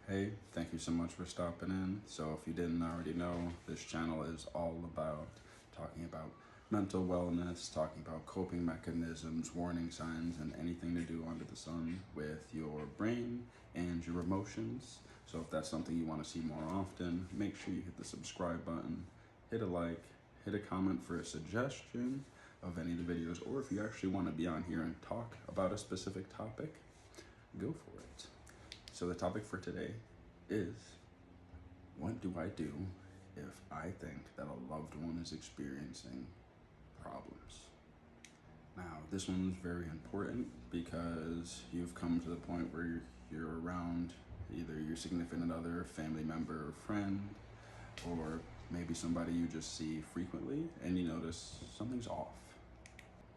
Hey, thank you so much for stopping in. So, if you didn't already know, this channel is all about talking about mental wellness, talking about coping mechanisms, warning signs, and anything to do under the sun with your brain and your emotions. So, if that's something you want to see more often, make sure you hit the subscribe button, hit a like, hit a comment for a suggestion of any of the videos, or if you actually want to be on here and talk about a specific topic, go for it. So the topic for today is, what do I do if I think that a loved one is experiencing problems? Now, this one's very important because you've come to the point where you're around either your significant other, family member, or friend, or maybe somebody you just see frequently and you notice something's off.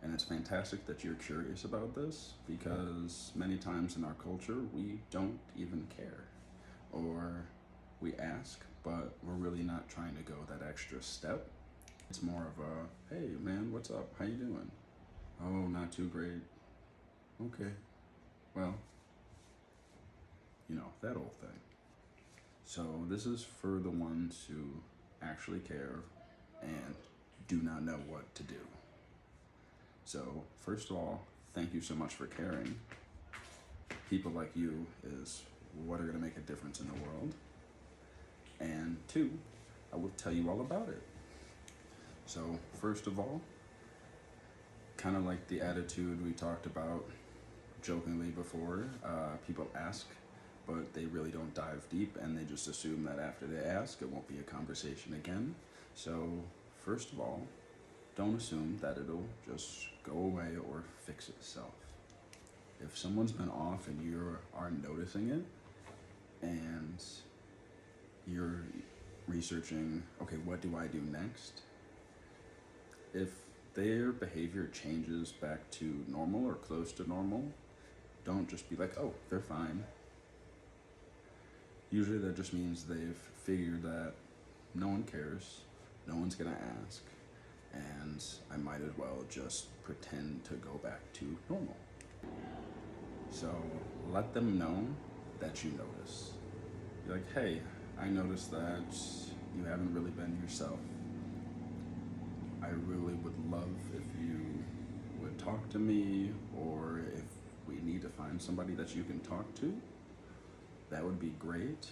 And it's fantastic that you're curious about this because many times in our culture, we don't even care. Or we ask, but we're really not trying to go that extra step. It's more of a, hey man, what's up? How you doing? Oh, not too great. Okay. Well, that old thing. So this is for the ones who actually care and do not know what to do. So, first of all, thank you so much for caring. People like you is what are going to make a difference in the world. And two, I will tell you all about it. So, first of all, kind of like the attitude we talked about jokingly before, people ask, but they really don't dive deep, and they just assume that after they ask, it won't be a conversation again. So, first of all, don't assume that it'll just go away or fix itself. If someone's been off and you are noticing it and you're researching, okay, what do I do next? If their behavior changes back to normal or close to normal, don't just be like, oh, they're fine. Usually that just means they've figured that no one cares, no one's gonna ask, and I might as well just pretend to go back to normal. So let them know that you notice. Be like, hey, I noticed that you haven't really been yourself. I really would love if you would talk to me, or if we need to find somebody that you can talk to, that would be great.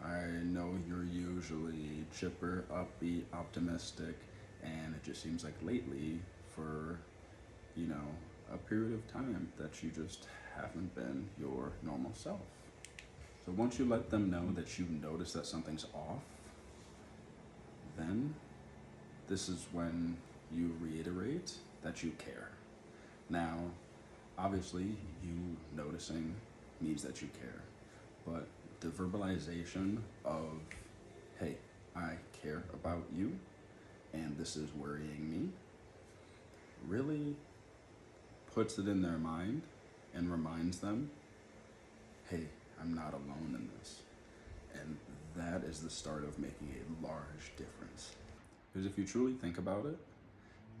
I know you're usually chipper, upbeat, optimistic, and it just seems like lately, for, a period of time, that you just haven't been your normal self. So once you let them know that you notice that something's off, then this is when you reiterate that you care. Now, obviously, you noticing means that you care, but the verbalization of, hey, I care about you, and this is worrying me, really puts it in their mind and reminds them, hey, I'm not alone in this. And that is the start of making a large difference. Because if you truly think about it,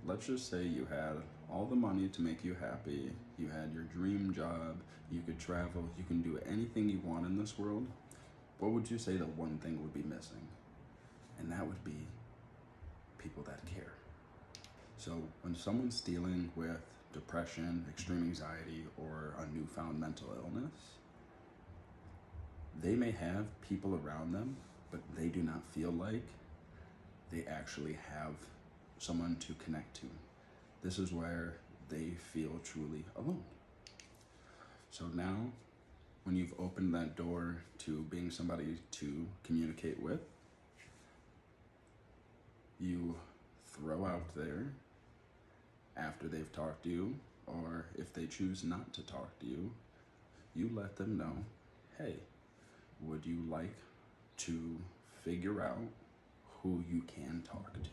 let's just say you had all the money to make you happy, you had your dream job, you could travel, you can do anything you want in this world. What would you say the one thing would be missing? And that would be people that care. So when someone's dealing with depression, extreme anxiety, or a newfound mental illness, they may have people around them, but they do not feel like they actually have someone to connect to. This is where they feel truly alone. So now, when you've opened that door to being somebody to communicate with, you throw out there, after they've talked to you, or if they choose not to talk to you, you let them know, hey, would you like to figure out who you can talk to?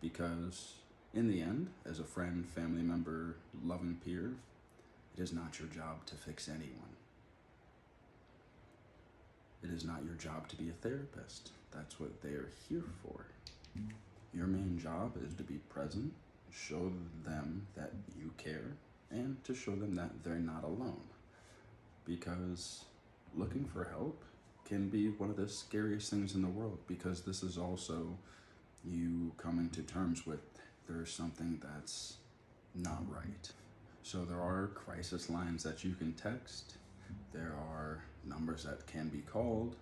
Because in the end, as a friend, family member, loving peer, it is not your job to fix anyone. It is not your job to be a therapist. That's what they are here for. Your main job is to be present, show them that you care, and to show them that they're not alone. because looking for help can be one of the scariest things in the world, because this is also you coming to terms with there's something that's not right. So there are crisis lines that you can text, there are numbers that can be called,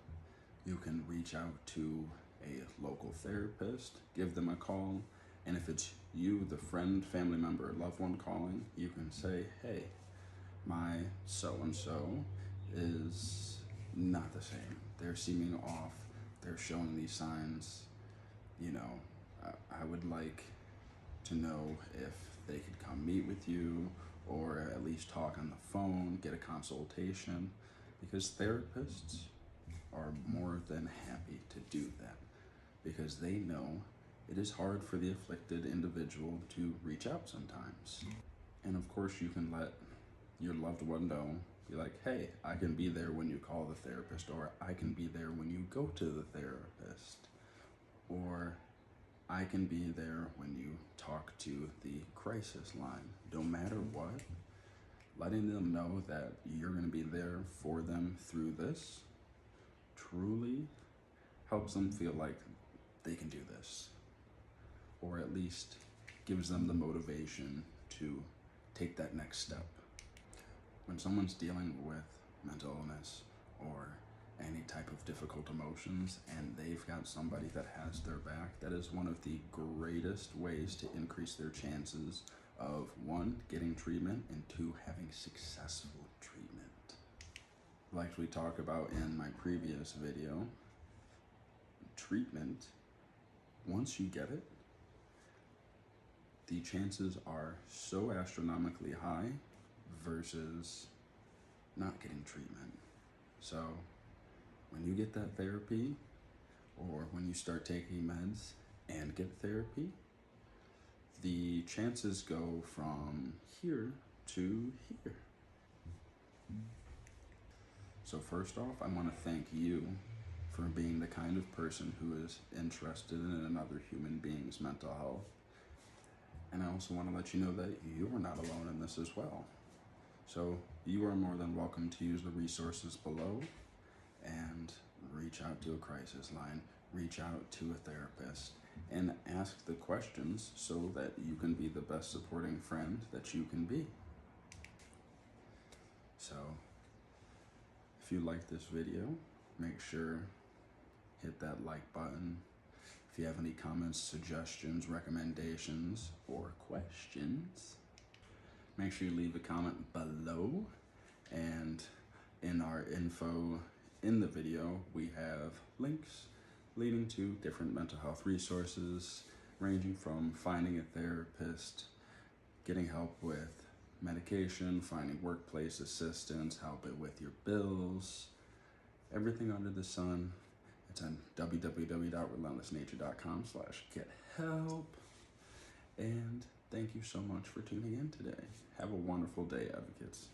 you can reach out to a local therapist, give them a call, and if it's you, the friend, family member, or loved one calling, you can say, hey, my so-and-so is not the same. They're seeming off, they're showing these signs, I would like to know if they could come meet with you or at least talk on the phone, get a consultation, because therapists are more than happy to do that because they know it is hard for the afflicted individual to reach out sometimes. And of course, you can let your loved one know, be like, hey, I can be there when you call the therapist, or I can be there when you go to the therapist, or I can be there when you talk to the crisis line. No matter what, letting them know that you're going to be there for them through this truly helps them feel like they can do this, or at least gives them the motivation to take that next step. When someone's dealing with mental illness or any type of difficult emotions and they've got somebody that has their back, that is one of the greatest ways to increase their chances of, one, getting treatment, and two, having successful treatment. Like we talked about in my previous video, treatment, once you get it, the chances are so astronomically high versus not getting treatment. So when you get that therapy, or when you start taking meds and get therapy, the chances go from here to here. So first off, I want to thank you for being the kind of person who is interested in another human being's mental health. And I also want to let you know that you are not alone in this as well. So you are more than welcome to use the resources below and reach out to a crisis line, reach out to a therapist, and ask the questions so that you can be the best supporting friend that you can be. So if you like this video, make sure hit that like button. If you have any comments, suggestions, recommendations, or questions, make sure you leave a comment below. And in our info in the video, we have links leading to different mental health resources, ranging from finding a therapist, getting help with medication, finding workplace assistance, help it with your bills, everything under the sun. It's on www.relentlessnature.com/gethelp. And thank you so much for tuning in today. Have a wonderful day, advocates.